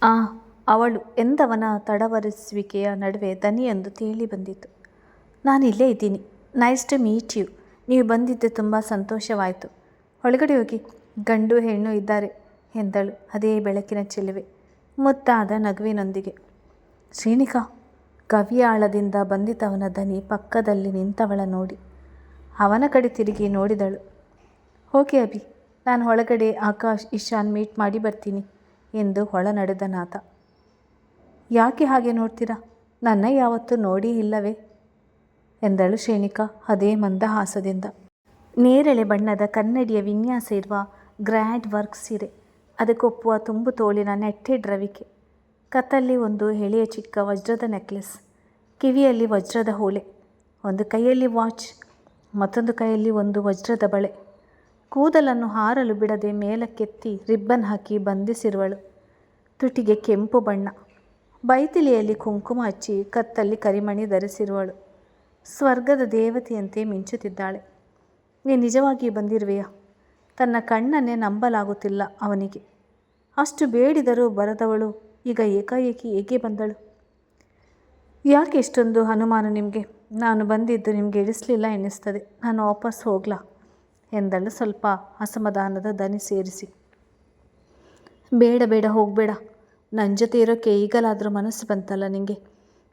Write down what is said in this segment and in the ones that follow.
ಆ ಅವಳು ಎಂದವನ ತಡವರಿಸುವಿಕೆಯ ನಡುವೆ ದನಿಯೊಂದು ತೇಲಿ ಬಂದಿತು. ನಾನು ಇಲ್ಲೇ ಇದ್ದೀನಿ. Nice to meet you. ನೀವು ಬಂದಿದ್ದು ತುಂಬ ಸಂತೋಷವಾಯಿತು. ಒಳಗಡೆ ಹೋಗಿ, ಗಂಡು ಹೆಣ್ಣು ಇದ್ದಾರೆ ಎಂದಳು ಅದೇ ಬೆಳಕಿನ ಚೆಲುವೆ ಮುದ್ದಾದ ನಗುವಿನೊಂದಿಗೆ. ಶ್ರೀನಿಕಾ, ಗವಿಯಾಳದಿಂದ ಬಂದಿದ್ದವನ ದನಿ ಪಕ್ಕದಲ್ಲಿ ನಿಂತವಳ ನೋಡಿ ಅವನ ಕಡೆ ತಿರುಗಿ ನೋಡಿದಳು. ಓಕೆ ಅಭಿ, ನಾನು ಒಳಗಡೆ ಆಕಾಶ್ ಇಶಾನ್ ಮೀಟ್ ಮಾಡಿ ಬರ್ತೀನಿ ಎಂದು ಒಳ ನಡೆದನಾತ. ಯಾಕೆ ಹಾಗೆ ನೋಡ್ತೀರಾ? ನನ್ನ ಯಾವತ್ತೂ ನೋಡಿ ಇಲ್ಲವೇ ಎಂದಳು ಶ್ರೇಣಿಕಾ ಅದೇ ಮಂದಹಾಸದಿಂದ. ನೇರಳೆ ಬಣ್ಣದ ಕನ್ನಡಿಯ ವಿನ್ಯಾಸ ಇರುವ ಗ್ರ್ಯಾಂಡ್ ವರ್ಕ್ ಸೀರೆ, ಅದಕ್ಕೊಪ್ಪುವ ತುಂಬು ತೋಳಿನ ನೆಟ್ಟೆಡ್ ರವಿಕೆ, ಕತ್ತಲ್ಲಿ ಒಂದು ಎಳೆಯ ಚಿಕ್ಕ ವಜ್ರದ ನೆಕ್ಲೆಸ್, ಕಿವಿಯಲ್ಲಿ ವಜ್ರದ ಓಲೆ, ಒಂದು ಕೈಯಲ್ಲಿ ವಾಚ್, ಮತ್ತೊಂದು ಕೈಯಲ್ಲಿ ಒಂದು ವಜ್ರದ ಬಳೆ, ಕೂದಲನ್ನು ಹಾರಲು ಬಿಡದೆ ಮೇಲಕ್ಕೆತ್ತಿ ರಿಬ್ಬನ್ ಹಾಕಿ ಬಂಧಿಸಿರುವಳು. ತುಟಿಗೆ ಕೆಂಪು ಬಣ್ಣ, ಬೈತಿಲಿಯಲ್ಲಿ ಕುಂಕುಮ ಹಚ್ಚಿ ಕತ್ತಲ್ಲಿ ಕರಿಮಣಿ ಧರಿಸಿರುವಳು. ಸ್ವರ್ಗದ ದೇವತೆಯಂತೆ ಮಿಂಚುತ್ತಿದ್ದಾಳೆ. ನೀ ನಿಜವಾಗಿಯೂ ಬಂದಿರುವೆಯಾ? ತನ್ನ ಕಣ್ಣನ್ನೇ ನಂಬಲಾಗುತ್ತಿಲ್ಲ ಅವನಿಗೆ. ಅಷ್ಟು ಬೇಡಿದರೂ ಬರದವಳು ಈಗ ಏಕಾಏಕಿ ಹೇಗೆ ಬಂದಳು? ಯಾಕೆ ಇಷ್ಟೊಂದು ಅನುಮಾನ ನಿಮಗೆ? ನಾನು ಬಂದಿದ್ದು ನಿಮಗೆ ಇಡಿಸಲಿಲ್ಲ ಎನ್ನಿಸ್ತದೆ. ನಾನು ವಾಪಸ್ ಹೋಗ್ಲಾ ಎಂದಳು ಸ್ವಲ್ಪ ಅಸಮಾಧಾನದ ದನಿ ಸೇರಿಸಿ. ಬೇಡ ಬೇಡ, ಹೋಗಬೇಡ. ನನ್ನ ಜೊತೆ ಇರೋಕ್ಕೆ ಈಗಲಾದರೂ ಮನಸ್ಸು ಬಂತಲ್ಲ ನಿನಗೆ.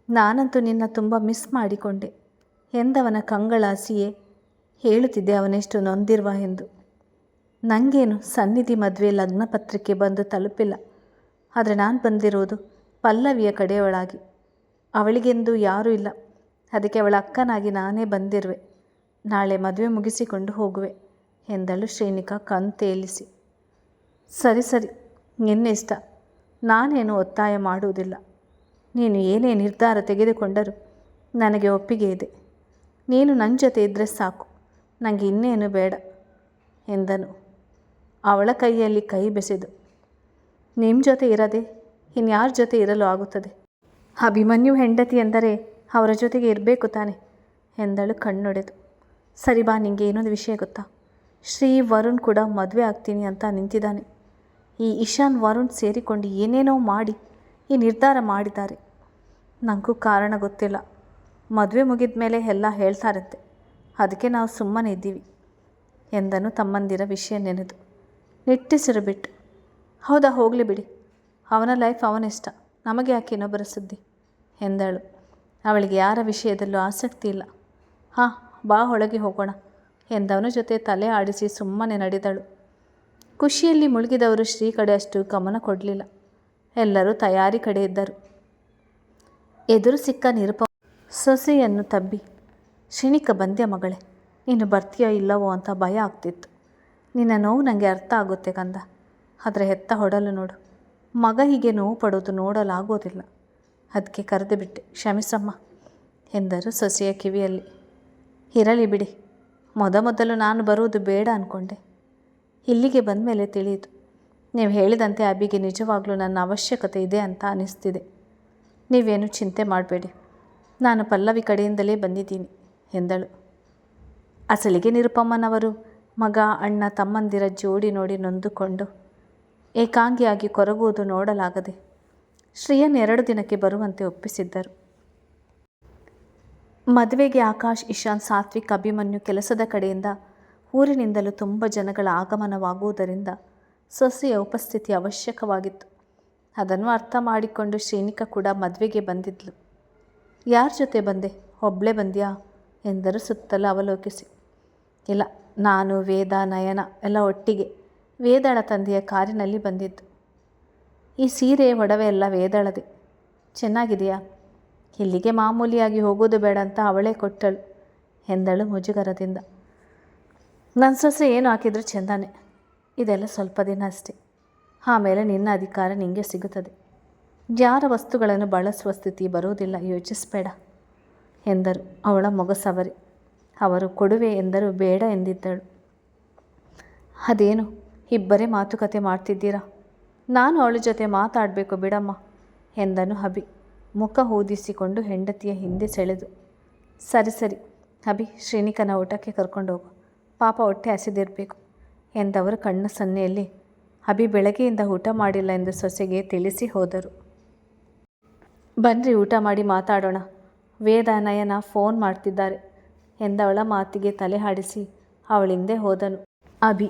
ನಾನಂತೂ ನಿನ್ನ ತುಂಬ ಮಿಸ್ ಮಾಡಿಕೊಂಡೆ ಎಂದವನ ಕಂಗಳಾಸಿಯೇ ಹೇಳುತ್ತಿದ್ದೆ ಅವನೆಷ್ಟು ನೊಂದಿರುವ ಎಂದು. ನನಗೇನು ಸನ್ನಿಧಿ ಮದುವೆ ಲಗ್ನ ಪತ್ರಿಕೆ ಬಂದು ತಲುಪಿಲ್ಲ. ಆದರೆ ನಾನು ಬಂದಿರೋದು ಪಲ್ಲವಿಯ ಕಡೆಯವಳಾಗಿ. ಅವಳಿಗೆಂದು ಯಾರೂ ಇಲ್ಲ. ಅದಕ್ಕೆ ಅವಳ ಅಕ್ಕನಾಗಿ ನಾನೇ ಬಂದಿರುವೆ. ನಾಳೆ ಮದುವೆ ಮುಗಿಸಿಕೊಂಡು ಹೋಗುವೆ ಎಂದಳು ಶ್ರೇಣಿಕಾ ಕಣ್ತೇಲಿಸಿ. ಸರಿ ಸರಿ, ನಿನ್ನ ಇಷ್ಟ. ನಾನೇನು ಒತ್ತಾಯ ಮಾಡುವುದಿಲ್ಲ. ನೀನು ಏನೇ ನಿರ್ಧಾರ ತೆಗೆದುಕೊಂಡರೂ ನನಗೆ ಒಪ್ಪಿಗೆ ಇದೆ. ನೀನು ನನ್ನ ಜೊತೆ ಇದ್ದರೆ ಸಾಕು, ನನಗೆ ಇನ್ನೇನು ಬೇಡ ಎಂದನು ಅವಳ ಕೈಯಲ್ಲಿ ಕೈ ಬೆಸೆದು. ನಿಮ್ಮ ಜೊತೆ ಇರದೆ ಇನ್ಯಾರ ಜೊತೆ ಇರಲು ಆಗುತ್ತದೆ? ಅಭಿಮನ್ಯು ಹೆಂಡತಿ ಎಂದರೆ ಅವರ ಜೊತೆಗೆ ಇರಬೇಕು ತಾನೆ ಎಂದಳು ಕಣ್ಣೊಡೆದು. ಸರಿ ಬಾ, ನಿಂಗೆ ಏನೊಂದು ವಿಷಯ ಗೊತ್ತಾ? ಶ್ರೀ ವರುಣ್ ಕೂಡ ಮದುವೆ ಆಗ್ತೀನಿ ಅಂತ ನಿಂತಿದ್ದಾನೆ. ಈ ಇಶಾನ್ ವರುಣ್ ಸೇರಿಕೊಂಡು ಏನೇನೋ ಮಾಡಿ ಈ ನಿರ್ಧಾರ ಮಾಡಿದ್ದಾರೆ. ನನಗೂ ಕಾರಣ ಗೊತ್ತಿಲ್ಲ. ಮದುವೆ ಮುಗಿದ ಮೇಲೆ ಎಲ್ಲ ಹೇಳ್ತಾರಂತೆ. ಅದಕ್ಕೆ ನಾವು ಸುಮ್ಮನೆ ಇದ್ದೀವಿ ಎಂದನು ತಮ್ಮಂದಿರ ವಿಷಯ ನೆನೆದು. ನಿಟ್ಟುಸಿರು ಬಿಟ್ಟು, ಹೌದಾ, ಹೋಗಲಿ ಬಿಡಿ. ಅವನ ಲೈಫ್ ಅವನಿಷ್ಟ, ನಮಗೆ ಯಾಕೆ ಇನ್ನೊಬ್ಬರ ಸುದ್ದಿ ಎಂದಳು. ಅವಳಿಗೆ ಯಾರ ವಿಷಯದಲ್ಲೂ ಆಸಕ್ತಿ ಇಲ್ಲ. ಹಾಂ ಬಾ, ಒಳಗೆ ಹೋಗೋಣ ಎಂದವನ ಜೊತೆ ತಲೆ ಆಡಿಸಿ ಸುಮ್ಮನೆ ನಡೆದಳು. ಖುಷಿಯಲ್ಲಿ ಮುಳುಗಿದವರು ಶ್ರೀ ಕಡೆ ಅಷ್ಟು ಗಮನ ಕೊಡಲಿಲ್ಲ. ಎಲ್ಲರೂ ತಯಾರಿ ಕಡೆ ಇದ್ದರು. ಎದುರು ಸಿಕ್ಕ ನಿರುಪ ಸೊಸೆಯನ್ನು ತಬ್ಬಿ, ಶ್ರೀನಿಕ ಬಂದ್ಯ ಮಗಳೇ, ನೀನು ಬರ್ತೀಯೋ ಇಲ್ಲವೋ ಅಂತ ಭಯ ಆಗ್ತಿತ್ತು. ನಿನ್ನ ನೋವು ನನಗೆ ಅರ್ಥ ಆಗುತ್ತೆ ಕಂದ. ಆದರೆ ಹೆತ್ತ ಹೊಡಲು ನೋಡು, ಮಗ ಹೀಗೆ ನೋವು ಪಡೋದು ನೋಡಲಾಗೋದಿಲ್ಲ. ಅದಕ್ಕೆ ಕರೆದು ಬಿಟ್ಟೆ, ಕ್ಷಮಿಸಮ್ಮ ಎಂದರು ಸೊಸೆಯ ಕಿವಿಯಲ್ಲಿ. ಇರಲಿ ಬಿಡಿ. ಮೊದಲು ನಾನು ಬರುವುದು ಬೇಡ ಅಂದ್ಕೊಂಡೆ. ಇಲ್ಲಿಗೆ ಬಂದ ಮೇಲೆ ತಿಳಿಯಿತು. ನೀವು ಹೇಳಿದಂತೆ ಅಬಿಗೆ ನಿಜವಾಗ್ಲೂ ನನ್ನ ಅವಶ್ಯಕತೆ ಇದೆ ಅಂತ ಅನ್ನಿಸ್ತಿದೆ. ನೀವೇನು ಚಿಂತೆ ಮಾಡಬೇಡಿ, ನಾನು ಪಲ್ಲವಿ ಕಡೆಯಿಂದಲೇ ಬಂದಿದ್ದೀನಿ ಎಂದಳು. ಅಸಲಿಗೆ ನಿರುಪಮ್ಮನವರು ಮಗ ಅಣ್ಣ ತಮ್ಮಂದಿರ ಜೋಡಿ ನೋಡಿ ನೊಂದುಕೊಂಡು ಏಕಾಂಗಿಯಾಗಿ ಕೊರಗುವುದು ನೋಡಲಾಗದೆ ಶ್ರೀಯನ್ 2 ದಿನಕ್ಕೆ ಬರುವಂತೆ ಒಪ್ಪಿಸಿದ್ದರು. ಮದುವೆಗೆ ಆಕಾಶ್, ಇಶಾನ್, ಸಾತ್ವಿಕ್, ಅಭಿಮನ್ಯು ಕೆಲಸದ ಕಡೆಯಿಂದ ಊರಿನಿಂದಲೂ ತುಂಬ ಜನಗಳ ಆಗಮನವಾಗುವುದರಿಂದ ಸೊಸೆಯ ಉಪಸ್ಥಿತಿ ಅವಶ್ಯಕವಾಗಿತ್ತು. ಅದನ್ನು ಅರ್ಥ ಮಾಡಿಕೊಂಡು ಶ್ರೇಣಿಕಾ ಕೂಡ ಮದುವೆಗೆ ಬಂದಿದ್ಲು. ಯಾರ ಜೊತೆ ಬಂದೆ? ಒಬ್ಬಳೇ ಬಂದ್ಯಾ ಎಂದರು ಸುತ್ತಲೂ ಅವಲೋಕಿಸಿ. ಇಲ್ಲ, ನಾನು, ವೇದ, ನಯನ ಎಲ್ಲ ಒಟ್ಟಿಗೆ ವೇದಾಳ ತಂದೆಯ ಕಾರಿನಲ್ಲಿ ಬಂದಿದ್ದು. ಈ ಸೀರೆ ಒಡವೆ ಎಲ್ಲ ವೇದಾಳದೆ. ಚೆನ್ನಾಗಿದೆಯಾ? ಇಲ್ಲಿಗೆ ಮಾಮೂಲಿಯಾಗಿ ಹೋಗೋದು ಬೇಡ ಅಂತ ಅವಳೇ ಕೊಟ್ಟಳು ಎಂದಳು ಮುಜುಗರದಿಂದ. ನನ್ನ ಸೊಸೆ ಏನು ಹಾಕಿದರೂ ಚೆಂದಾನೆ. ಇದೆಲ್ಲ ಸ್ವಲ್ಪ ದಿನ ಅಷ್ಟೇ. ಆಮೇಲೆ ನಿನ್ನ ಅಧಿಕಾರ ನಿನಗೆ ಸಿಗುತ್ತದೆ. ಯಾರ ವಸ್ತುಗಳನ್ನು ಬಳಸುವ ಸ್ಥಿತಿ ಬರುವುದಿಲ್ಲ, ಯೋಚಿಸಬೇಡ ಎಂದರು ಅವಳ ಮೊಗಸವರಿ. ಅವರು ಕೊಡುವೆ ಎಂದರು ಬೇಡ ಎಂದಿದ್ದಳು. ಅದೇನು ಇಬ್ಬರೇ ಮಾತುಕತೆ ಮಾಡ್ತಿದ್ದೀರಾ? ನಾನು ಅವಳ ಜೊತೆ ಮಾತಾಡಬೇಕು ಬಿಡಮ್ಮ ಎಂದನು ಅಭಿ ಮುಖ ಊದಿಸಿಕೊಂಡು ಹೆಂಡತಿಯ ಹಿಂದೆ ಸೆಳೆದು. ಸರಿ ಸರಿ ಅಭಿ, ಶ್ರೀನಿಕನ ಊಟಕ್ಕೆ ಕರ್ಕೊಂಡು ಹೋಗು, ಪಾಪ ಹೊಟ್ಟೆ ಹಸಿದಿರಬೇಕು ಎಂದವರು ಕಣ್ಣ ಸನ್ನೆಯಲ್ಲಿ ಅಭಿ ಬೆಳಗ್ಗೆಯಿಂದ ಊಟ ಮಾಡಿಲ್ಲ ಎಂದು ಸೊಸೆಗೆ ತಿಳಿಸಿ ಹೋದರು. ಬನ್ರಿ ಊಟ ಮಾಡಿ ಮಾತಾಡೋಣ, ವೇದ ನಯನ ಫೋನ್ ಮಾಡ್ತಿದ್ದಾರೆ ಎಂದವಳ ಮಾತಿಗೆ ತಲೆ ಆಡಿಸಿ ಅವಳಿಂದೆ ಹೋದನು ಅಭಿ.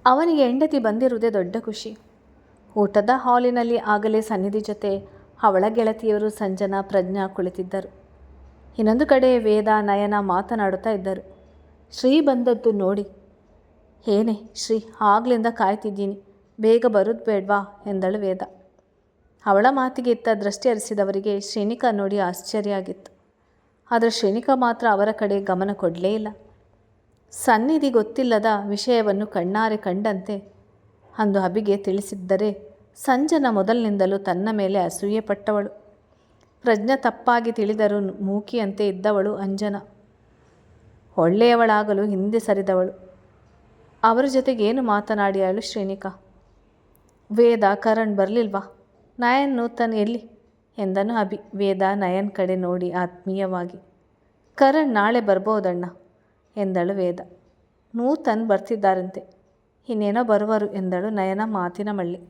ಅವನಿಗೆ ಹೆಂಡತಿ ಬಂದಿರುವುದೇ ದೊಡ್ಡ ಖುಷಿ. ಊಟದ ಹಾಲಿನಲ್ಲಿ ಆಗಲೇ ಸನ್ನಿಧಿ ಜೊತೆ ಅವಳ ಗೆಳತಿಯರು ಸಂಜನಾ ಪ್ರಜ್ಞಾ ಕುಳಿತಿದ್ದರು. ಇನ್ನೊಂದು ಕಡೆ ವೇದ ನಯನ ಮಾತನಾಡುತ್ತಾ ಇದ್ದರು. ಶ್ರೀ ಬಂದದ್ದು ನೋಡಿ, ಏನೇ ಶ್ರೀ, ಆಗ್ಲಿಂದ ಕಾಯ್ತಿದ್ದೀನಿ, ಬೇಗ ಬರೋದು ಬೇಡ್ವಾ ಎಂದಳು ವೇದ. ಅವಳ ಮಾತಿಗೆ ಇತ್ತ ದೃಷ್ಟಿ ಹರಿಸಿದವರಿಗೆ ಶ್ರೇಣಿಕಾ ನೋಡಿ ಆಶ್ಚರ್ಯ ಆಗಿತ್ತು. ಆದರೆ ಶ್ರೇಣಿಕಾ ಮಾತ್ರ ಅವರ ಕಡೆ ಗಮನ ಕೊಡಲೇ ಇಲ್ಲ. ಸನ್ನಿಧಿ ಗೊತ್ತಿಲ್ಲದ ವಿಷಯವನ್ನು ಕಣ್ಣಾರೆ ಕಂಡಂತೆ ಅಂದು ಅಭಿಗೆ ತಿಳಿಸಿದ್ದರೆ ಸಂಜನಾ ಮೊದಲಿನಿಂದಲೂ ತನ್ನ ಮೇಲೆ ಅಸೂಯೆ ಪಟ್ಟವಳು. ಪ್ರಜ್ಞಾ ತಪ್ಪಾಗಿ ತಿಳಿದರೂ ಮೂಕಿಯಂತೆ ಇದ್ದವಳು ಅಂಜನಾ. ಒಳ್ಳೆಯವಳಾಗಲು ಹಿಂದೆ ಸರಿದವಳು. ಅವರ ಜೊತೆಗೇನು ಮಾತನಾಡಿಯಾಳು ಶ್ರೇಣಿಕಾ. ವೇದ ಕರಣ್ ಬರಲಿಲ್ವಾ, ನಯನ್ ನೂತನ್ ಎಲ್ಲಿ ಎಂದನು ಅಭಿ. ವೇದ ನಯನ್ ಕಡೆ ನೋಡಿ ಆತ್ಮೀಯವಾಗಿ, ಕರಣ್ ನಾಳೆ ಬರ್ಬೋದಣ್ಣ ಎಂದಳು ವೇದ. ನೂತನ್ ಬರ್ತಿದ್ದಾರಂತೆ, ಇನ್ನೇನೋ ಬರುವರು ಎಂದಳು ನಯನ ಮಾತಿನ ಮಳ್ಳಿ.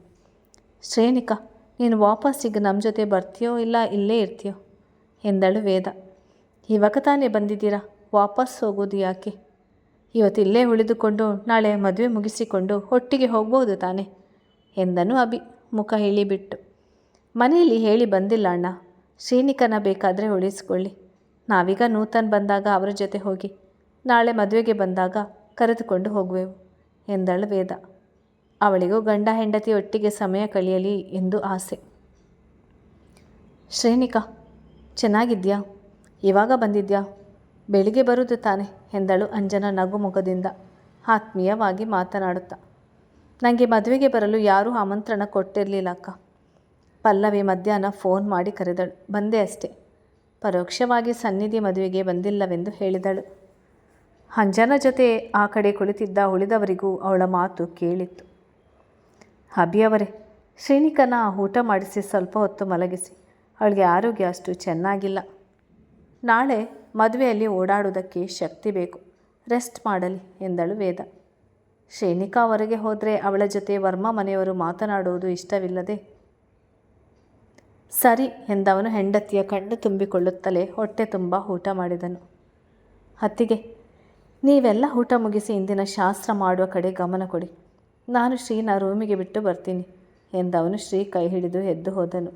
ಶ್ರೇಣಿಕಾ, ನೀನು ವಾಪಸ್ಸಿಗೆ ನಮ್ಮ ಜೊತೆ ಬರ್ತೀಯೋ ಇಲ್ಲ ಇಲ್ಲೇ ಇರ್ತೀಯೋ ಎಂದಳು ವೇದ. ಇವಾಗ ತಾನೇ ಬಂದಿದ್ದೀರಾ, ವಾಪಸ್ ಹೋಗೋದು ಯಾಕೆ? ಇವತ್ತು ಇಲ್ಲೇ ಉಳಿದುಕೊಂಡು ನಾಳೆ ಮದುವೆ ಮುಗಿಸಿಕೊಂಡು ಒಟ್ಟಿಗೆ ಹೋಗ್ಬೋದು ತಾನೆ ಎಂದನು ಅಭಿ ಮುಖ ಇಳಿಬಿಟ್ಟು. ಮನೆಯಲ್ಲಿ ಹೇಳಿ ಬಂದಿಲ್ಲ ಅಣ್ಣ, ಶ್ರೇಣಿಕನ ಬೇಕಾದರೆ ಉಳಿಸ್ಕೊಳ್ಳಿ, ನಾವೀಗ ನೂತನ್ ಬಂದಾಗ ಅವರ ಜೊತೆ ಹೋಗಿ ನಾಳೆ ಮದುವೆಗೆ ಬಂದಾಗ ಕರೆದುಕೊಂಡು ಹೋಗುವೆವು ಎಂದಳು ವೇದ. ಅವಳಿಗೂ ಗಂಡ ಹೆಂಡತಿ ಒಟ್ಟಿಗೆ ಸಮಯ ಕಳೆಯಲಿ ಎಂದು ಆಸೆ. ಶ್ರೇಣಿಕಾ, ಚೆನ್ನಾಗಿದ್ಯಾ? ಇವಾಗ ಬಂದಿದ್ಯಾ? ಬೆಳಿಗ್ಗೆ ಬರುವುದು ತಾನೆ ಎಂದಳು ಅಂಜನಾ ನಗುಮುಖದಿಂದ ಆತ್ಮೀಯವಾಗಿ ಮಾತನಾಡುತ್ತಾ. ನನಗೆ ಮದುವೆಗೆ ಬರಲು ಯಾರೂ ಆಮಂತ್ರಣ ಕೊಟ್ಟಿರಲಿಲ್ಲ ಅಕ್ಕ. ಪಲ್ಲವಿ ಮಧ್ಯಾಹ್ನ ಫೋನ್ ಮಾಡಿ ಕರೆದಳು, ಬಂದೆ ಅಷ್ಟೇ. ಪರೋಕ್ಷವಾಗಿ ಸನ್ನಿಧಿ ಮದುವೆಗೆ ಬಂದಿಲ್ಲವೆಂದು ಹೇಳಿದಳು. ಅಂಜನಾ ಜೊತೆ ಆ ಕಡೆ ಕುಳಿತಿದ್ದ ಉಳಿದವರಿಗೂ ಅವಳ ಮಾತು ಕೇಳಿತ್ತು. ಅಭಿಯವರೇ, ಶ್ರೇಣಿಕನ ಊಟ ಮಾಡಿಸಿ ಸ್ವಲ್ಪ ಹೊತ್ತು ಮಲಗಿಸಿ, ಅವಳಿಗೆ ಆರೋಗ್ಯ ಅಷ್ಟು ಚೆನ್ನಾಗಿಲ್ಲ. ನಾಳೆ ಮದುವೆಯಲ್ಲಿ ಓಡಾಡುವುದಕ್ಕೆ ಶಕ್ತಿ ಬೇಕು, ರೆಸ್ಟ್ ಮಾಡಲಿ ಎಂದಳು ವೇದ. ಶ್ರೇಣಿಕಾ ಹೊರಗೆ ಹೋದರೆ ಅವಳ ಜೊತೆ ವರ್ಮ ಮನೆಯವರು ಮಾತನಾಡುವುದು ಇಷ್ಟವಿಲ್ಲದೆ ಸರಿ ಎಂದವನು ಹೆಂಡತಿಯ ಕಣ್ಣು ತುಂಬಿಕೊಳ್ಳುತ್ತಲೇ ಹೊಟ್ಟೆ ತುಂಬ ಊಟ ಮಾಡಿದನು. ಅತ್ತಿಗೆ, ನೀವೆಲ್ಲ ಊಟ ಮುಗಿಸಿ ಇಂದಿನ ಶಾಸ್ತ್ರ ಮಾಡುವ ಕಡೆ ಗಮನ ಕೊಡಿ, ನಾನು ಶ್ರೀನ ರೂಮಿಗೆ ಬಿಟ್ಟು ಬರ್ತೀನಿ ಎಂದವನು ಶ್ರೀ ಕೈ ಹಿಡಿದು ಎದ್ದು ಹೋದನು.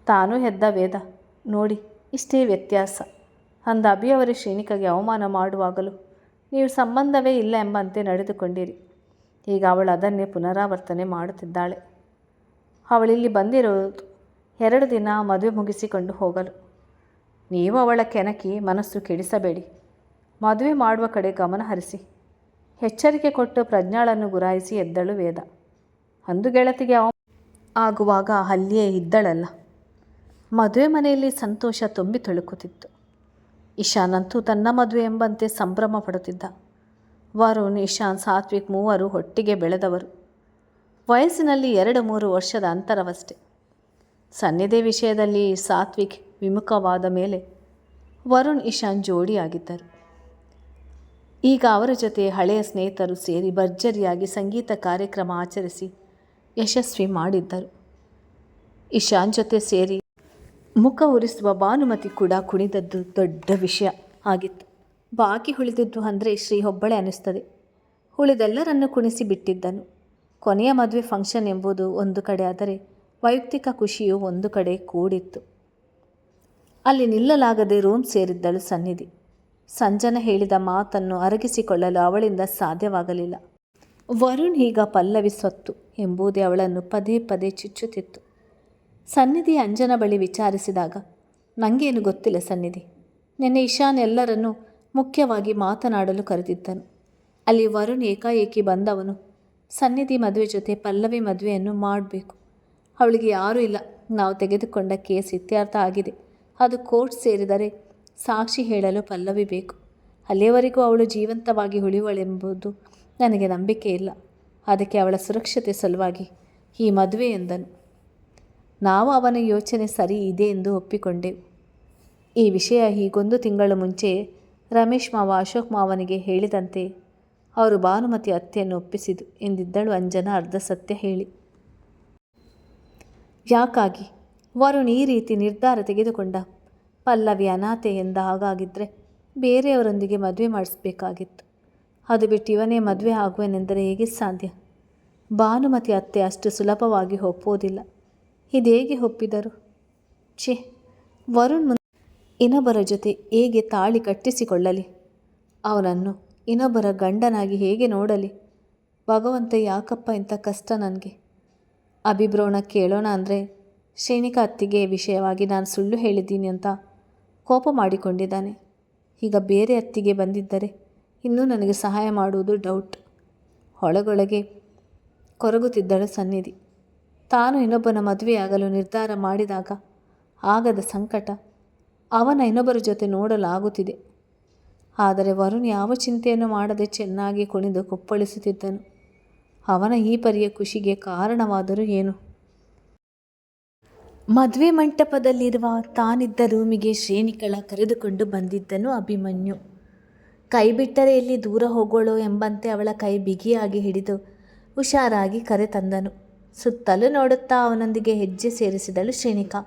ತಾನೂ ಎದ್ದ ವೇದ. ನೋಡಿ, ಇಷ್ಟೇ ವ್ಯತ್ಯಾಸ ಅಂದ ಅಭಿಯವರೇ ಶ್ರೇಣಿಕಾಗೆ ಅವಮಾನ ಮಾಡುವಾಗಲೂ ನೀವು ಸಂಬಂಧವೇ ಇಲ್ಲ ಎಂಬಂತೆ ನಡೆದುಕೊಂಡಿರಿ. ಈಗ ಅವಳು ಅದನ್ನೇ ಪುನರಾವರ್ತನೆ ಮಾಡುತ್ತಿದ್ದಾಳೆ. ಅವಳಿಲ್ಲಿ ಬಂದಿರೋದು 2 ದಿನ ಮದುವೆ ಮುಗಿಸಿಕೊಂಡು ಹೋಗಲು. ನೀವು ಅವಳ ಕೆಣಕಿ ಮನಸ್ಸು ಕೆಡಿಸಬೇಡಿ, ಮದುವೆ ಮಾಡುವ ಕಡೆ ಗಮನ ಹರಿಸಿ ಎಚ್ಚರಿಕೆ ಕೊಟ್ಟು ಪ್ರಜ್ಞಾಳನ್ನು ಗುರಾಯಿಸಿ ಎದ್ದಳು ವೇದ. ಅಂದು ಗೆಳತಿಗೆ ಆಗುವಾಗ ಅಲ್ಲಿಯೇ ಇದ್ದಳಲ್ಲ. ಮದುವೆ ಮನೆಯಲ್ಲಿ ಸಂತೋಷ ತುಂಬಿ ತುಳುಕುತ್ತಿತ್ತು. ಇಶಾನಂತೂ ತನ್ನ ಮದುವೆ ಎಂಬಂತೆ ಸಂಭ್ರಮ ಪಡುತ್ತಿದ್ದ. ವರುಣ್, ಇಶಾನ್, ಸಾತ್ವಿಕ್ ಮೂವರು ಒಟ್ಟಿಗೆ ಬೆಳೆದವರು. ವಯಸ್ಸಿನಲ್ಲಿ 2-3 ವರ್ಷದ ಅಂತರವಷ್ಟೆ. ಸನ್ನಿಧಿ ವಿಷಯದಲ್ಲಿ ಸಾತ್ವಿಕ್ ವಿಮುಖವಾದ ಮೇಲೆ ವರುಣ್, ಇಶಾನ್ ಜೋಡಿಯಾಗಿದ್ದರು. ಈಗ ಅವರ ಜೊತೆ ಹಳೆಯ ಸ್ನೇಹಿತರು ಸೇರಿ ಭರ್ಜರಿಯಾಗಿ ಸಂಗೀತ ಕಾರ್ಯಕ್ರಮ ಆಚರಿಸಿ ಯಶಸ್ವಿ ಮಾಡಿದ್ದರು. ಇಶಾನ್ ಜೊತೆ ಸೇರಿ ಮುಖ ಉರಿಸುವ ಭಾನುಮತಿ ಕೂಡ ಕುಣಿದದ್ದು ದೊಡ್ಡ ವಿಷಯ ಆಗಿತ್ತು. ಬಾಕಿ ಉಳಿದಿದ್ದು ಅಂದರೆ ಶ್ರೀ ಒಬ್ಬಳೆ ಅನ್ನಿಸ್ತದೆ. ಉಳಿದೆಲ್ಲರನ್ನು ಕುಣಿಸಿ ಬಿಟ್ಟಿದ್ದನು. ಕೊನೆಯ ಮದುವೆ ಫಂಕ್ಷನ್ ಎಂಬುದು ಒಂದು ಕಡೆ ಆದರೆ ವೈಯಕ್ತಿಕ ಖುಷಿಯು ಒಂದು ಕಡೆ ಕೂಡಿತ್ತು. ಅಲ್ಲಿ ನಿಲ್ಲಲಾಗದೆ ರೂಮ್ ಸೇರಿದ್ದಳು ಸನ್ನಿಧಿ. ಸಂಜನಾ ಹೇಳಿದ ಮಾತನ್ನು ಅರಗಿಸಿಕೊಳ್ಳಲು ಅವಳಿಂದ ಸಾಧ್ಯವಾಗಲಿಲ್ಲ. ವರುಣ್ ಈಗ ಪಲ್ಲವಿ ಸೊತ್ತು ಎಂಬುದೇ ಅವಳನ್ನು ಪದೇ ಪದೇ ಚುಚ್ಚುತ್ತಿತ್ತು. ಸನ್ನಿಧಿ ಅಂಜನಾ ಬಳಿ ವಿಚಾರಿಸಿದಾಗ, ನನಗೇನು ಗೊತ್ತಿಲ್ಲ ಸನ್ನಿಧಿ, ನಿನ್ನೆ ಇಶಾನ್ ಎಲ್ಲರನ್ನೂ ಮುಖ್ಯವಾಗಿ ಮಾತನಾಡಲು ಕರೆದಿದ್ದನು. ಅಲ್ಲಿ ವರುಣ್ ಏಕಾಏಕಿ ಬಂದವನು ಸನ್ನಿಧಿ ಮದುವೆ ಜೊತೆ ಪಲ್ಲವಿ ಮದುವೆಯನ್ನು ಮಾಡಬೇಕು. ಅವಳಿಗೆ ಯಾರೂ ಇಲ್ಲ. ನಾವು ತೆಗೆದುಕೊಂಡ ಕೇಸ್ ಇತ್ಯರ್ಥ ಆಗಿದೆ. ಅದು ಕೋರ್ಟ್ ಸೇರಿದರೆ ಸಾಕ್ಷಿ ಹೇಳಲು ಪಲ್ಲವಿ ಬೇಕು. ಅಲ್ಲಿಯವರೆಗೂ ಅವಳು ಜೀವಂತವಾಗಿ ಉಳಿಯುವಳೆಂಬುದು ನನಗೆ ನಂಬಿಕೆ ಇಲ್ಲ. ಅದಕ್ಕೆ ಅವಳ ಸುರಕ್ಷತೆ ಸಲುವಾಗಿ ಈ ಮದುವೆ ಎಂದನು. ನಾವು ಅವನ ಯೋಚನೆ ಸರಿ ಇದೆ ಎಂದು ಒಪ್ಪಿಕೊಂಡೆವು. ಈ ವಿಷಯ ಹೀಗೊಂದು ತಿಂಗಳು ಮುಂಚೆ ರಮೇಶ್ ಮಾವ ಅಶೋಕ್ ಮಾವನಿಗೆ ಹೇಳಿದಂತೆ ಅವರು ಭಾನುಮತಿ ಅತ್ತೆಯನ್ನು ಒಪ್ಪಿಸಿದು ಎಂದಿದ್ದಳು ಅಂಜನಾ ಅರ್ಧ ಸತ್ಯ ಹೇಳಿ. ಯಾಕಾಗಿ ವರುಣ್ ಈ ರೀತಿ ನಿರ್ಧಾರ ತೆಗೆದುಕೊಂಡ? ಪಲ್ಲವಿ ಅನಾಥೆ ಎಂದ ಹಾಗಾಗಿದ್ದರೆ ಬೇರೆಯವರೊಂದಿಗೆ ಮದುವೆ ಮಾಡಿಸ್ಬೇಕಾಗಿತ್ತು. ಅದು ಬಿಟ್ಟು ಇವನೇ ಮದುವೆ ಆಗುವೆನೆಂದರೆ ಹೇಗೆ ಸಾಧ್ಯ? ಭಾನುಮತಿ ಅತ್ತೆ ಅಷ್ಟು ಸುಲಭವಾಗಿ ಒಪ್ಪೋದಿಲ್ಲ. ಇದೇಗೆ ಒಪ್ಪಿದರು? ಛೇ, ವರುಣ್ ಇನ್ನೊಬ್ಬರ ಜೊತೆ ಹೇಗೆ ತಾಳಿ ಕಟ್ಟಿಸಿಕೊಳ್ಳಲಿ? ಅವನನ್ನು ಇನ್ನೊಬ್ಬರ ಗಂಡನಾಗಿ ಹೇಗೆ ನೋಡಲಿ? ಭಗವಂತ, ಯಾಕಪ್ಪ ಇಂಥ ಕಷ್ಟ ನನಗೆ? ಅಭಿಪ್ರಾಯ ಕೇಳೋಣ ಅಂದರೆ ಶ್ರೇಣಿಕಾ ಅತ್ತಿಗೆ ವಿಷಯವಾಗಿ ನಾನು ಸುಳ್ಳು ಹೇಳಿದ್ದೀನಿ ಅಂತ ಕೋಪ ಮಾಡಿಕೊಂಡಿದ್ದಾನೆ. ಈಗ ಬೇರೆ ಅತ್ತಿಗೆ ಬಂದಿದ್ದರೆ ಇನ್ನೂ ನನಗೆ ಸಹಾಯ ಮಾಡುವುದು ಡೌಟ್. ಒಳಗೊಳಗೆ ಕೊರಗುತ್ತಿದ್ದಳು ಸನ್ನಿಧಿ. ತಾನು ಇನ್ನೊಬ್ಬನ ಮದುವೆಯಾಗಲು ನಿರ್ಧಾರ ಮಾಡಿದಾಗ ಆಗದ ಸಂಕಟ ಅವನ ಇನ್ನೊಬ್ಬರ ಜೊತೆ ನೋಡಲಾಗುತ್ತಿದೆ. ಆದರೆ ವರುಣ್ ಯಾವ ಚಿಂತೆಯನ್ನು ಮಾಡದೆ ಚೆನ್ನಾಗಿ ಕುಣಿದು ಕುಪ್ಪಳಿಸುತ್ತಿದ್ದನು. ಅವನ ಈ ಪರಿಯ ಖುಷಿಗೆ ಕಾರಣವಾದರೂ ಏನು? ಮದುವೆ ಮಂಟಪದಲ್ಲಿರುವ ತಾನಿದ್ದ ರೂಮಿಗೆ ಶ್ರೇಣಿಕಳ ಕರೆದುಕೊಂಡು ಬಂದಿದ್ದನು ಅಭಿಮನ್ಯು. ಕೈ ಬಿಟ್ಟರೆ ಎಲ್ಲಿ ದೂರ ಹೋಗೋಳೋ ಎಂಬಂತೆ ಅವಳ ಕೈ ಬಿಗಿಯಾಗಿ ಹಿಡಿದು ಹುಷಾರಾಗಿ ಕರೆತಂದನು. ಸುತ್ತಲೂ ನೋಡುತ್ತಾ ಅವನೊಂದಿಗೆ ಹೆಜ್ಜೆ ಸೇರಿಸಿದಳು ಶ್ರೇಣಿಕಾ.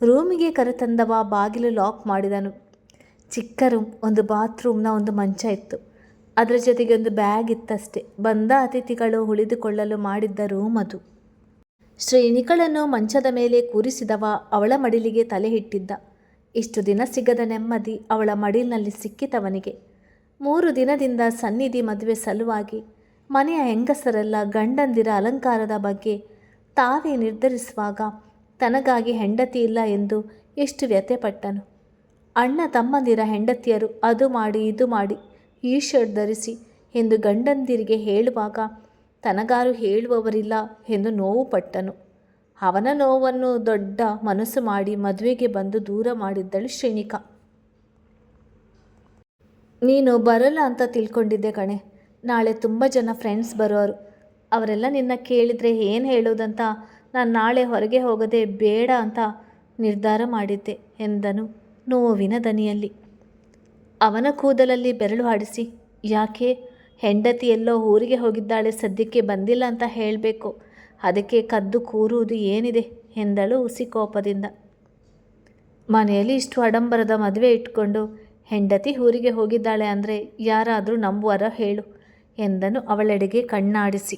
ರೂಮಿಗೆ ಕರೆತಂದವ ಬಾಗಿಲು ಲಾಕ್ ಮಾಡಿದನು. ಚಿಕ್ಕ ರೂಮ್, ಒಂದು ಬಾತ್ರೂಮ್ನ ಒಂದು ಮಂಚ ಇತ್ತು. ಅದರ ಜೊತೆಗೆ ಒಂದು ಬ್ಯಾಗ್ ಇತ್ತಷ್ಟೇ. ಬಂದ ಅತಿಥಿಗಳು ಉಳಿದುಕೊಳ್ಳಲು ಮಾಡಿದ್ದ ರೂಮ್ ಅದು. ಶ್ರೇಣಿಕಳನ್ನು ಮಂಚದ ಮೇಲೆ ಕೂರಿಸಿದವ ಅವಳ ಮಡಿಲಿಗೆ ತಲೆ ಇಟ್ಟಿದ್ದ. ಇಷ್ಟು ದಿನ ಸಿಗದ ನೆಮ್ಮದಿ ಅವಳ ಮಡಿಲಿನಲ್ಲಿ ಸಿಕ್ಕಿತವನಿಗೆ. 3 ದಿನದಿಂದ ಸನ್ನಿಧಿ ಮದುವೆ ಸಲುವಾಗಿ ಮನೆಯ ಹೆಂಗಸರೆಲ್ಲ ಗಂಡಂದಿರ ಅಲಂಕಾರದ ಬಗ್ಗೆ ತಾವೇ ನಿರ್ಧರಿಸುವಾಗ ತನಗಾಗಿ ಹೆಂಡತಿ ಇಲ್ಲ ಎಂದು ಎಷ್ಟು ವ್ಯಥೆಪಟ್ಟನು. ಅಣ್ಣ ತಮ್ಮಂದಿರ ಹೆಂಡತಿಯರು ಅದು ಮಾಡಿ ಇದು ಮಾಡಿ ಈ ಶರ್ಟ್ ಧರಿಸಿ ಎಂದು ಗಂಡಂದಿರಿಗೆ ಹೇಳುವಾಗ ತನಗಾರು ಹೇಳುವವರಿಲ್ಲ ಎಂದು ನೋವು ಪಟ್ಟನು. ಅವನ ನೋವನ್ನು ದೊಡ್ಡ ಮನಸ್ಸು ಮಾಡಿ ಮದುವೆಗೆ ಬಂದು ದೂರ ಮಾಡಿದ್ದಳು ಶ್ರೇಣಿಕಾ. ನೀನು ಬರಲ್ಲ ಅಂತ ತಿಳ್ಕೊಂಡಿದ್ದೆ ಕಣೆ. ನಾಳೆ ತುಂಬ ಜನ ಫ್ರೆಂಡ್ಸ್ ಬರೋರು. ಅವರೆಲ್ಲ ನಿನ್ನ ಕೇಳಿದರೆ ಏನು ಹೇಳೋದಂತ ನಾನು ನಾಳೆ ಹೊರಗೆ ಹೋಗದೆ ಬೇಡ ಅಂತ ನಿರ್ಧಾರ ಮಾಡಿದ್ದೆ ಎಂದನು ನೋವಿನ ದನಿಯಲ್ಲಿ. ಅವನ ಕೂದಲಲ್ಲಿ ಬೆರಳು ಆಡಿಸಿ, ಯಾಕೆ? ಹೆಂಡತಿ ಎಲ್ಲೋ ಊರಿಗೆ ಹೋಗಿದ್ದಾಳೆ, ಸದ್ಯಕ್ಕೆ ಬಂದಿಲ್ಲ ಅಂತ ಹೇಳಬೇಕು. ಅದಕ್ಕೆ ಕದ್ದು ಕೂರುವುದು ಏನಿದೆ ಎಂದಳು ಹುಸಿ ಕೋಪದಿಂದ. ಮನೆಯಲ್ಲಿ ಇಷ್ಟು ಆಡಂಬರದ ಮದುವೆ ಇಟ್ಕೊಂಡು ಹೆಂಡತಿ ಊರಿಗೆ ಹೋಗಿದ್ದಾಳೆ ಅಂದರೆ ಯಾರಾದರೂ ನಂಬುವರ ಹೇಳು ಎಂದನು ಅವಳೆಡೆಗೆ ಕಣ್ಣಾಡಿಸಿ.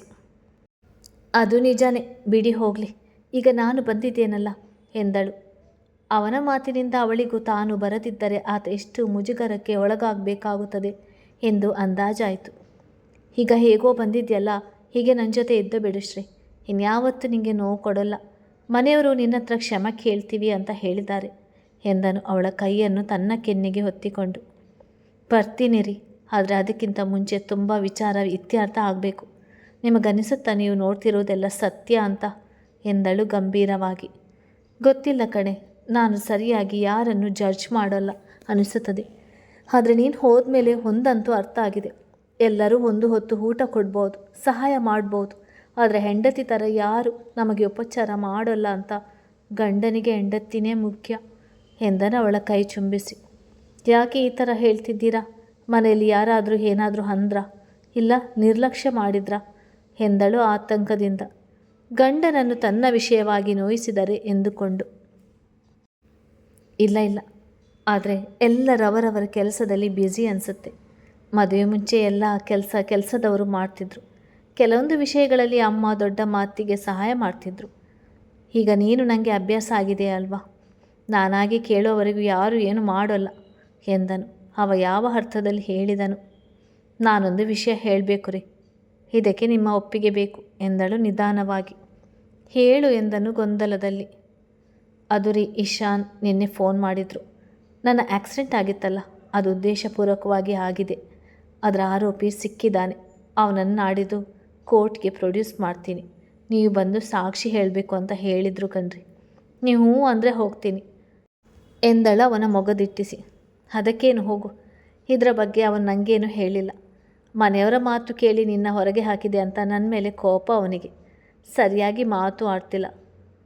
ಅದು ನಿಜಾನೇ ಬಿಡಿ, ಹೋಗಲಿ, ಈಗ ನಾನು ಬಂದಿದ್ದೇನಲ್ಲ ಎಂದಳು. ಅವನ ಮಾತಿನಿಂದ ಅವಳಿಗೂ ತಾನು ಬರದಿದ್ದರೆ ಆತ ಎಷ್ಟು ಮುಜುಗರಕ್ಕೆ ಒಳಗಾಗಬೇಕಾಗುತ್ತದೆ ಎಂದು ಅಂದಾಜಾಯಿತು. ಈಗ ಹೇಗೋ ಬಂದಿದ್ಯಲ್ಲ, ಹೀಗೆ ನನ್ನ ಜೊತೆ ಎದ್ದು ಬಿಡು ಶ್ರೀ. ಇನ್ಯಾವತ್ತೂ ನಿನಗೆ ನೋವು ಕೊಡೋಲ್ಲ. ಮನೆಯವರು ನಿನ್ನ ಹತ್ರ ಕ್ಷಮೆ ಕೇಳ್ತೀವಿ ಅಂತ ಹೇಳಿದ್ದಾರೆ ಎಂದನು ಅವಳ ಕೈಯನ್ನು ತನ್ನ ಕೆನ್ನೆಗೆ ಹೊತ್ತಿಕೊಂಡು. ಬರ್ತೀನಿ ರೀ, ಆದರೆ ಅದಕ್ಕಿಂತ ಮುಂಚೆ ತುಂಬ ವಿಚಾರ ಇತ್ಯರ್ಥ ಆಗಬೇಕು. ನಿಮಗನಿಸುತ್ತಾ ನೀವು ನೋಡ್ತಿರೋದೆಲ್ಲ ಸತ್ಯ ಅಂತ ಎಂದಳು ಗಂಭೀರವಾಗಿ. ಗೊತ್ತಿಲ್ಲ ಕಣೆ, ನಾನು ಸರಿಯಾಗಿ ಯಾರನ್ನು ಜಡ್ಜ್ ಮಾಡೋಲ್ಲ ಅನಿಸುತ್ತದೆ. ಆದರೆ ನೀನು ಹೋದ್ಮೇಲೆ ಒಂದಂತೂ ಅರ್ಥ ಆಗಿದೆ. ಎಲ್ಲರೂ ಒಂದು ಹೊತ್ತು ಊಟ ಕೊಡ್ಬೋದು, ಸಹಾಯ ಮಾಡ್ಬೋದು. ಆದರೆ ಹೆಂಡತಿ ಥರ ಯಾರು ನಮಗೆ ಉಪಚಾರ ಮಾಡೋಲ್ಲ ಅಂತ. ಗಂಡನಿಗೆ ಹೆಂಡತಿನೇ ಮುಖ್ಯ ಎಂದನು ಅವಳ ಕೈ ಚುಂಬಿಸಿ. ಯಾಕೆ ಈ ಥರ ಹೇಳ್ತಿದ್ದೀರಾ? ಮನೆಯಲ್ಲಿ ಯಾರಾದರೂ ಏನಾದರೂ ಅಂದ್ರ? ಇಲ್ಲ ನಿರ್ಲಕ್ಷ್ಯ ಮಾಡಿದ್ರಾ ಎಂದಳು ಆತಂಕದಿಂದ, ಗಂಡನನ್ನು ತನ್ನ ವಿಷಯವಾಗಿ ನೋಯಿಸಿದರೆ ಎಂದುಕೊಂಡು. ಇಲ್ಲ ಇಲ್ಲ, ಆದರೆ ಎಲ್ಲರವರವರ ಕೆಲಸದಲ್ಲಿ ಬ್ಯುಸಿ ಅನಿಸುತ್ತೆ. ಮದುವೆ ಮುಂಚೆ ಎಲ್ಲ ಕೆಲಸದವರು ಮಾಡ್ತಿದ್ರು. ಕೆಲವೊಂದು ವಿಷಯಗಳಲ್ಲಿ ಅಮ್ಮ ದೊಡ್ಡಮ್ಮ ಅತ್ತಿಗೆ ಸಹಾಯ ಮಾಡ್ತಿದ್ರು. ಈಗ ನೀನು ನನಗೆ ಅಭ್ಯಾಸ ಆಗಿದೆ ಅಲ್ವಾ, ನಾನಾಗಿ ಕೇಳುವವರೆಗೂ ಯಾರೂ ಏನು ಮಾಡೋಲ್ಲ ಎಂದನು. ಅವ ಯಾವ ಅರ್ಥದಲ್ಲಿ ಹೇಳಿದನು? ನಾನೊಂದು ವಿಷಯ ಹೇಳಬೇಕು ರೀ, ಇದಕ್ಕೆ ನಿಮ್ಮ ಒಪ್ಪಿಗೆ ಬೇಕು ಎಂದಳು ನಿಧಾನವಾಗಿ. ಹೇಳು ಎಂದನು ಗೊಂದಲದಲ್ಲಿ. ಅದು ರೀ, ಇಶಾನ್ ನಿನ್ನೆ ಫೋನ್ ಮಾಡಿದರು. ನನ್ನ ಆಕ್ಸಿಡೆಂಟ್ ಆಗಿತ್ತಲ್ಲ, ಅದು ಉದ್ದೇಶಪೂರ್ವಕವಾಗಿ ಆಗಿದೆ. ಅದರ ಆರೋಪಿ ಸಿಕ್ಕಿದ್ದಾನೆ. ಅವನನ್ನು ನಾಡಿದ್ದು ಕೋರ್ಟ್ಗೆ ಪ್ರೊಡ್ಯೂಸ್ ಮಾಡ್ತೀನಿ. ನೀವು ಬಂದು ಸಾಕ್ಷಿ ಹೇಳಬೇಕು ಅಂತ ಹೇಳಿದರು ಕಣ್ರಿ. ನೀವು ಹ್ಞೂ ಅಂದರೆ ಹೋಗ್ತೀನಿ ಎಂದಳು ಅವನ ಮೊಗದಿಟ್ಟಿಸಿ. ಅದಕ್ಕೇನು, ಹೋಗು. ಇದರ ಬಗ್ಗೆ ಅವನು ನನಗೇನು ಹೇಳಿಲ್ಲ. ಮನೆಯವರ ಮಾತು ಕೇಳಿ ನಿನ್ನ ಹೊರಗೆ ಹಾಕಿದೆ ಅಂತ ನನ್ನ ಮೇಲೆ ಕೋಪ ಅವನಿಗೆ. ಸರಿಯಾಗಿ ಮಾತು ಆಡ್ತಿಲ್ಲ.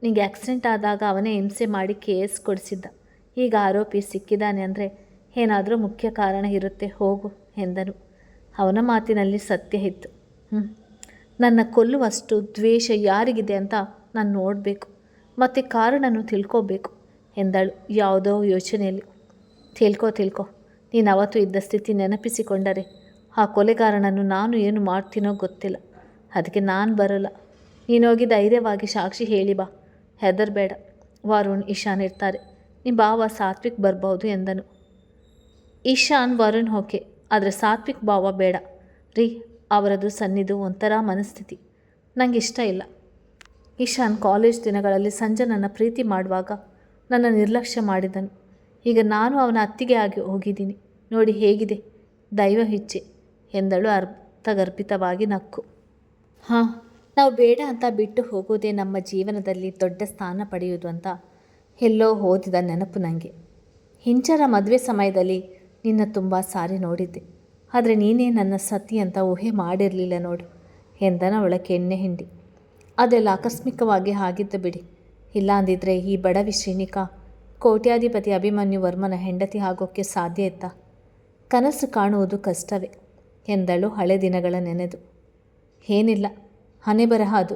ನಿಂಗೆ ಆಕ್ಸಿಡೆಂಟ್ ಆದಾಗ ಅವನೇ ಹಿಂಸೆ ಮಾಡಿ ಕೇಸ್ ಕೊಡಿಸಿದ್ದ. ಈಗ ಆರೋಪಿ ಸಿಕ್ಕಿದ್ದಾನೆ ಅಂದರೆ ಏನಾದರೂ ಮುಖ್ಯ ಕಾರಣ ಇರುತ್ತೆ, ಹೋಗು ಎಂದನು. ಅವನ ಮಾತಿನಲ್ಲಿ ಸತ್ಯ ಇತ್ತು. ನನ್ನ ಕೊಲ್ಲುವಷ್ಟು ದ್ವೇಷ ಯಾರಿಗಿದೆ ಅಂತ ನಾನು ನೋಡಬೇಕು, ಮತ್ತು ಕಾರಣನೂ ತಿಳ್ಕೋಬೇಕು ಎಂದಳು ಯಾವುದೋ ಯೋಚನೆಯಲ್ಲಿ. ತಿಳ್ಕೊ ನೀನು ಅವತ್ತು ಇದ್ದ ಸ್ಥಿತಿ ನೆನಪಿಸಿಕೊಂಡರೆ ಆ ಕೊಲೆಗಾರನನ್ನು ನಾನು ಏನು ಮಾಡ್ತೀನೋ ಗೊತ್ತಿಲ್ಲ. ಅದಕ್ಕೆ ನಾನು ಬರೋಲ್ಲ. ನೀನೋಗಿ ಧೈರ್ಯವಾಗಿ ಸಾಕ್ಷಿ ಹೇಳಿ ಬಾ, ಹೆದರಬೇಡ. ವರುಣ್, ಇಶಾನ್ ಇರ್ತಾರೆ, ನಿಮ್ಮ ಭಾವ ಸಾತ್ವಿಕ್ ಬರ್ಬೋದು ಎಂದನು. ಇಶಾನ್, ವರುಣ್ ಓಕೆ, ಆದರೆ ಸಾತ್ವಿಕ್ ಭಾವ ಬೇಡ ರೀ. ಅವರದು ಸನ್ನಿದು ಒಂಥರ ಮನಸ್ಥಿತಿ, ನನಗೆ ಇಷ್ಟ ಇಲ್ಲ. ಇಶಾನ್ ಕಾಲೇಜ್ ದಿನಗಳಲ್ಲಿ ಸಂಜನನ್ನು ಪ್ರೀತಿ ಮಾಡುವಾಗ ನನ್ನ ನಿರ್ಲಕ್ಷ್ಯ ಮಾಡಿದನು. ಈಗ ನಾನು ಅವನ ಅತ್ತಿಗೆ ಆಗಿ ಹೋಗಿದ್ದೀನಿ. ನೋಡಿ ಹೇಗಿದೆ, ದೈವ ಇಚ್ಛೆ ಎಂದಳು ಅರ್ಥಗರ್ಭಿತವಾಗಿ ನಕ್ಕು. ಹಾಂ, ನಾವು ಬೇಡ ಅಂತ ಬಿಟ್ಟು ಹೋಗೋದೇ ನಮ್ಮ ಜೀವನದಲ್ಲಿ ದೊಡ್ಡ ಸ್ಥಾನ ಪಡೆಯುವುದು ಅಂತ ಎಲ್ಲೋ ಓದಿದ ನೆನಪು ನನಗೆ. ಹಿಂಚರ ಮದುವೆ ಸಮಯದಲ್ಲಿ ನಿನ್ನ ತುಂಬ ಸಾರಿ ನೋಡಿದ್ದೆ, ಆದರೆ ನೀನೇ ನನ್ನ ಸತಿ ಅಂತ ಊಹೆ ಮಾಡಿರಲಿಲ್ಲ ನೋಡು ಎಂದನ ಅವಳ ಕೆನ್ನೆ ಹಿಂಡಿ. ಅದೆಲ್ಲ ಆಕಸ್ಮಿಕವಾಗಿ ಆಗಿದ್ದು ಬಿಡಿ. ಇಲ್ಲ ಅಂದಿದ್ರೆ ಈ ಬಡವಿ ಶ್ರೀನಿಕಾ ಕೋಟ್ಯಾಧಿಪತಿ ಅಭಿಮನ್ಯು ವರ್ಮನ ಹೆಂಡತಿ ಆಗೋಕ್ಕೆ ಸಾಧ್ಯ ಇತ್ತಾ? ಕನಸು ಕಾಣುವುದು ಕಷ್ಟವೇ ಎಂದಳು ಹಳೆ ದಿನಗಳ ನೆನೆದು. ಏನಿಲ್ಲ, ಹಣೆ ಬರಹ ಅದು.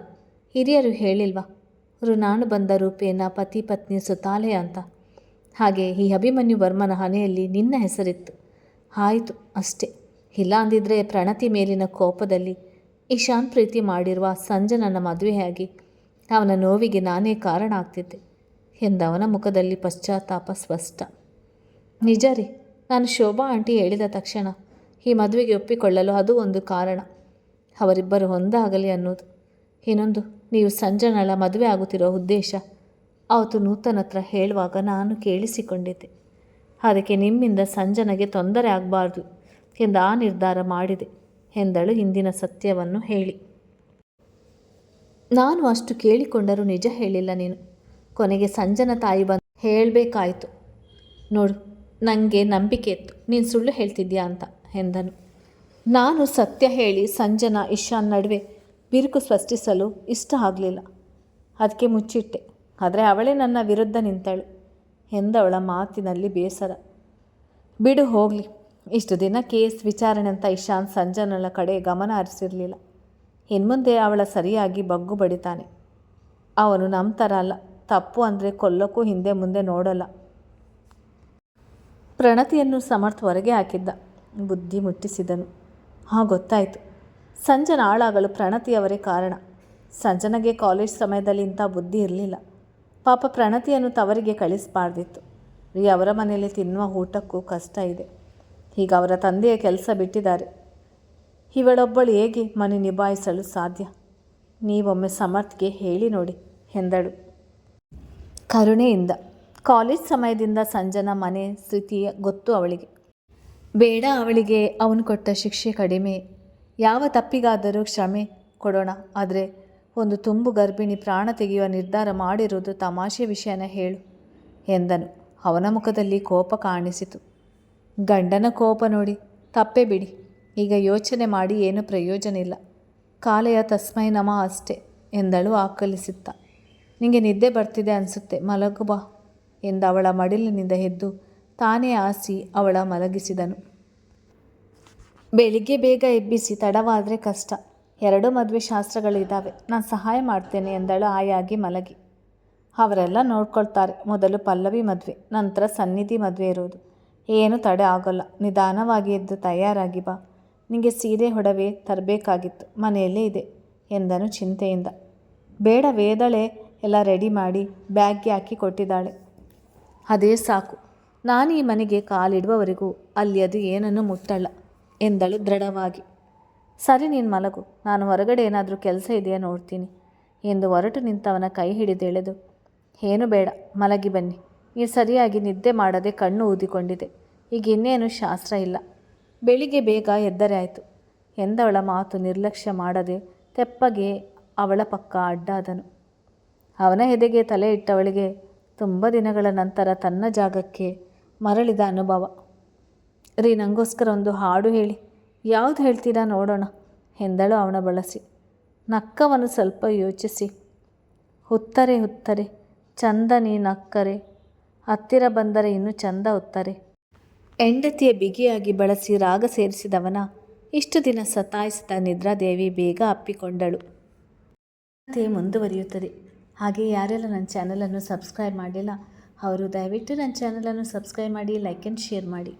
ಹಿರಿಯರು ಹೇಳಿಲ್ವಾ, ಋಣಾನು ಬಂದ ರೂಪೇನ ಪತಿ ಪತ್ನಿ ಸುತಾಲಯ ಅಂತ. ಹಾಗೆ ಈ ಅಭಿಮನ್ಯು ವರ್ಮನ ಹಣೆಯಲ್ಲಿ ನಿನ್ನ ಹೆಸರಿತ್ತು, ಆಯಿತು ಅಷ್ಟೇ. ಇಲ್ಲ ಅಂದಿದ್ರೆ ಪ್ರಣತಿ ಮೇಲಿನ ಕೋಪದಲ್ಲಿ ಇಶಾನ್ ಪ್ರೀತಿ ಮಾಡಿರುವ ಸಂಜನನ ಮದುವೆಯಾಗಿ ಅವನ ನೋವಿಗೆ ನಾನೇ ಕಾರಣ ಆಗ್ತಿದ್ದೆ ಎಂದವನ ಮುಖದಲ್ಲಿ ಪಶ್ಚಾತ್ತಾಪ ಸ್ಪಷ್ಟ. ನಿಜ ರೀ, ನಾನು ಶೋಭಾ ಆಂಟಿ ಹೇಳಿದ ತಕ್ಷಣ ಈ ಮದುವೆಗೆ ಒಪ್ಪಿಕೊಳ್ಳಲು ಅದು ಒಂದು ಕಾರಣ, ಅವರಿಬ್ಬರು ಒಂದಾಗಲಿ ಅನ್ನೋದು. ಇನ್ನೊಂದು, ನೀವು ಸಂಜನಳ ಮದುವೆ ಆಗುತ್ತಿರೋ ಉದ್ದೇಶ ಅವತ್ತು ನೂತನ ಹತ್ರ ಹೇಳುವಾಗ ನಾನು ಕೇಳಿಸಿಕೊಂಡಿದ್ದೆ. ಅದಕ್ಕೆ ನಿಮ್ಮಿಂದ ಸಂಜನೆಗೆ ತೊಂದರೆ ಆಗಬಾರ್ದು ಎಂದು ಆ ನಿರ್ಧಾರ ಮಾಡಿದೆ ಎಂದಳು ಹಿಂದಿನ ಸತ್ಯವನ್ನು ಹೇಳಿ. ನಾನು ಅಷ್ಟು ಕೇಳಿಕೊಂಡರೂ ನಿಜ ಹೇಳಿಲ್ಲ ನೀನು. ಕೊನೆಗೆ ಸಂಜನ ತಾಯಿ ಬಂದು ಹೇಳಬೇಕಾಯಿತು. ನೋಡು, ನನಗೆ ನಂಬಿಕೆ ಇತ್ತು ನೀನು ಸುಳ್ಳು ಹೇಳ್ತಿದ್ಯಾ ಅಂತ ಎಂದನು. ನಾನು ಸತ್ಯ ಹೇಳಿ ಸಂಜನಾ ಇಶಾನ್ ನಡುವೆ ಬಿರುಕು ಸೃಷ್ಟಿಸಲು ಇಷ್ಟ ಆಗಲಿಲ್ಲ, ಅದಕ್ಕೆ ಮುಚ್ಚಿಟ್ಟೆ. ಆದರೆ ಅವಳೇ ನನ್ನ ವಿರುದ್ಧ ನಿಂತಳು ಎಂದವಳ ಮಾತಿನಲ್ಲಿ ಬೇಸರ. ಬಿಡು ಹೋಗಲಿ, ಇಷ್ಟು ದಿನ ಕೇಸ್ ವಿಚಾರಣೆ ಅಂತ ಇಶಾನ್ ಸಂಜನಳ ಕಡೆ ಗಮನ ಹರಿಸಿರಲಿಲ್ಲ. ಇನ್ಮುಂದೆ ಅವಳ ಸರಿಯಾಗಿ ಬಗ್ಗು ಬಡಿತಾನೆ. ಅವನು ನಮ್ಮ ಥರ ಅಲ್ಲ, ತಪ್ಪು ಅಂದರೆ ಕೊಲ್ಲೋಕ್ಕೂ ಹಿಂದೆ ಮುಂದೆ ನೋಡಲ್ಲ. ಪ್ರಣತಿಯನ್ನು ಸಮರ್ಥ ಹೊರಗೆ ಹಾಕಿದ್ದ, ಬುದ್ಧಿ ಮುಟ್ಟಿಸಿದನು. ಗೊತ್ತಾಯಿತು, ಸಂಜನ ಹಾಳಾಗಲು ಪ್ರಣತಿಯವರೇ ಕಾರಣ. ಸಂಜನಗೆ ಕಾಲೇಜ್ ಸಮಯದಲ್ಲಿ ಇಂಥ ಬುದ್ಧಿ ಇರಲಿಲ್ಲ. ಪಾಪ ಪ್ರಣತಿಯನ್ನು ತವರಿಗೆ ಕಳಿಸಬಾರ್ದಿತ್ತು ರೀ. ಅವರ ಮನೆಯಲ್ಲಿ ತಿನ್ನುವ ಊಟಕ್ಕೂ ಕಷ್ಟ ಇದೆ. ಈಗ ಅವರ ತಂದೆಯ ಕೆಲಸ ಬಿಟ್ಟಿದ್ದಾರೆ. ಇವಳೊಬ್ಬಳು ಹೇಗೆ ಮನೆ ನಿಭಾಯಿಸಲು ಸಾಧ್ಯ? ನೀವೊಮ್ಮೆ ಸಮರ್ಥ್ಗೆ ಹೇಳಿ ನೋಡಿ ಎಂದಳು ಕರುಣೆಯಿಂದ. ಕಾಲೇಜ್ ಸಮಯದಿಂದ ಸಂಜನ ಮನೆ ಸ್ಥಿತಿ ಗೊತ್ತು ಅವಳಿಗೆ. ಬೇಡ, ಅವಳಿಗೆ ಅವನು ಕೊಟ್ಟ ಶಿಕ್ಷೆ ಕಡಿಮೆ. ಯಾವ ತಪ್ಪಿಗಾದರೂ ಕ್ಷಮೆ ಕೊಡೋಣ, ಆದರೆ ಒಂದು ತುಂಬು ಗರ್ಭಿಣಿ ಪ್ರಾಣ ತೆಗೆಯುವ ನಿರ್ಧಾರ ಮಾಡಿರುವುದು ತಮಾಷೆ ವಿಷಯನ ಹೇಳು ಎಂದನು. ಅವನ ಮುಖದಲ್ಲಿ ಕೋಪ ಕಾಣಿಸಿತು. ಗಂಡನ ಕೋಪ ನೋಡಿ ತಪ್ಪೇ ಬಿಡಿ, ಈಗ ಯೋಚನೆ ಮಾಡಿ ಏನು ಪ್ರಯೋಜನ ಇಲ್ಲ. ಕಾಲೆಯ ತಸ್ಮೈ ನಮಃ ಅಷ್ಟೇ ಎಂದಳು ಆಕಲಿಸುತ್ತಾ. ನಿನಗೆ ನಿದ್ದೆ ಬರ್ತಿದೆ ಅನಿಸುತ್ತೆ, ಮಲಗು ಬಾ ಎಂದು ಅವಳ ಮಡಿಲಿನಿಂದ ಎದ್ದು ತಾನೇ ಹಾಸಿ ಅವಳ ಮಲಗಿಸಿದನು. ಬೆಳಿಗ್ಗೆ ಬೇಗ ಎಬ್ಬಿಸಿ, ತಡವಾದರೆ ಕಷ್ಟ. 2 ಮದುವೆ ಶಾಸ್ತ್ರಗಳಿದ್ದಾವೆ, ನಾನು ಸಹಾಯ ಮಾಡ್ತೇನೆ ಎಂದಳು ಆಯಾಗಿ ಮಲಗಿ. ಅವರೆಲ್ಲ ನೋಡ್ಕೊಳ್ತಾರೆ. ಮೊದಲು ಪಲ್ಲವಿ ಮದುವೆ, ನಂತರ ಸನ್ನಿಧಿ ಮದುವೆ ಇರೋದು. ಏನು ತಡೆ ಆಗೋಲ್ಲ. ನಿಧಾನವಾಗಿ ಎದ್ದು ತಯಾರಾಗಿ ಬಾ. ನಿನಗೆ ಸೀರೆ ಒಡವೆ ತರಬೇಕಾಗಿತ್ತು, ಮನೆಯಲ್ಲೇ ಇದೆ ಎಂದನು ಚಿಂತೆಯಿಂದ. ಬೇಡ, ವೇದಳೆ ಎಲ್ಲ ರೆಡಿ ಮಾಡಿ ಬ್ಯಾಗ್ಗೆ ಹಾಕಿ ಕೊಟ್ಟಿದ್ದಾಳೆ, ಅದೇ ಸಾಕು. ನಾನು ಈ ಮನೆಗೆ ಕಾಲಿಡುವವರೆಗೂ ಅಲ್ಲಿ ಅದು ಏನನ್ನು ಮುಟ್ಟಲ್ಲ ಎಂದಳು ದೃಢವಾಗಿ. ಸರಿ, ನೀನು ಮಲಗು, ನಾನು ಹೊರಗಡೆ ಏನಾದರೂ ಕೆಲಸ ಇದೆಯಾ ನೋಡ್ತೀನಿ ಎಂದು ಹೊರಟು ನಿಂತವನ ಕೈ ಹಿಡಿದು ಎಳೆದು, ಏನು ಬೇಡ, ಮಲಗಿ ಬನ್ನಿ. ನೀವು ಸರಿಯಾಗಿ ನಿದ್ದೆ ಮಾಡದೆ ಕಣ್ಣು ಊದಿಕೊಂಡಿದೆ. ಈಗ ಇನ್ನೇನು ಶಾಸ್ತ್ರ ಇಲ್ಲ, ಬೆಳಿಗ್ಗೆ ಬೇಗ ಎದ್ದರೆ ಆಯಿತು ಎಂದವಳ ಮಾತು ನಿರ್ಲಕ್ಷ್ಯ ಮಾಡದೆ ತೆಪ್ಪಗೆ ಅವಳ ಪಕ್ಕ ಅಡ್ಡಾದನು. ಅವನ ಎದೆಗೆ ತಲೆ ಇಟ್ಟವಳಿಗೆ ತುಂಬ ದಿನಗಳ ನಂತರ ತನ್ನ ಜಾಗಕ್ಕೆ ಮರಳಿದ ಅನುಭವ. ರೀ, ನನಗೋಸ್ಕರ ಒಂದು ಹಾಡು ಹೇಳಿ. ಯಾವುದು ಹೇಳ್ತೀರಾ ನೋಡೋಣ ಎಂದಳು ಅವನ ಬಳಸಿ. ನಕ್ಕವನು ಸ್ವಲ್ಪ ಯೋಚಿಸಿ, ಹುತ್ತರೆ ಹುತ್ತರೆ ಚಂದ ನೀ ನಕ್ಕರೆ, ಹತ್ತಿರ ಬಂದರೆ ಇನ್ನೂ ಚಂದ ಹುತ್ತರೆ. ಹೆಂಡತಿಯ ಬಿಗಿಯಾಗಿ ಬಳಸಿ ರಾಗ ಸೇರಿಸಿದವನ ಇಷ್ಟು ದಿನ ಸತಾಯಿಸಿದ ನಿದ್ರಾದೇವಿ ಬೇಗ ಅಪ್ಪಿಕೊಂಡಳು. ಕಥೆ ಮುಂದುವರಿಯುತ್ತದೆ. ಹಾಗೆ ಯಾರೆಲ್ಲ ನನ್ನ ಚಾನಲನ್ನು ಸಬ್ಸ್ಕ್ರೈಬ್ ಮಾಡಿಲ್ಲ ಅವರು ದಯವಿಟ್ಟು ನನ್ನ ಚಾನಲನ್ನು ಸಬ್ಸ್ಕ್ರೈಬ್ ಮಾಡಿ, ಲೈಕ್ ಆ್ಯಂಡ್ ಶೇರ್ ಮಾಡಿ.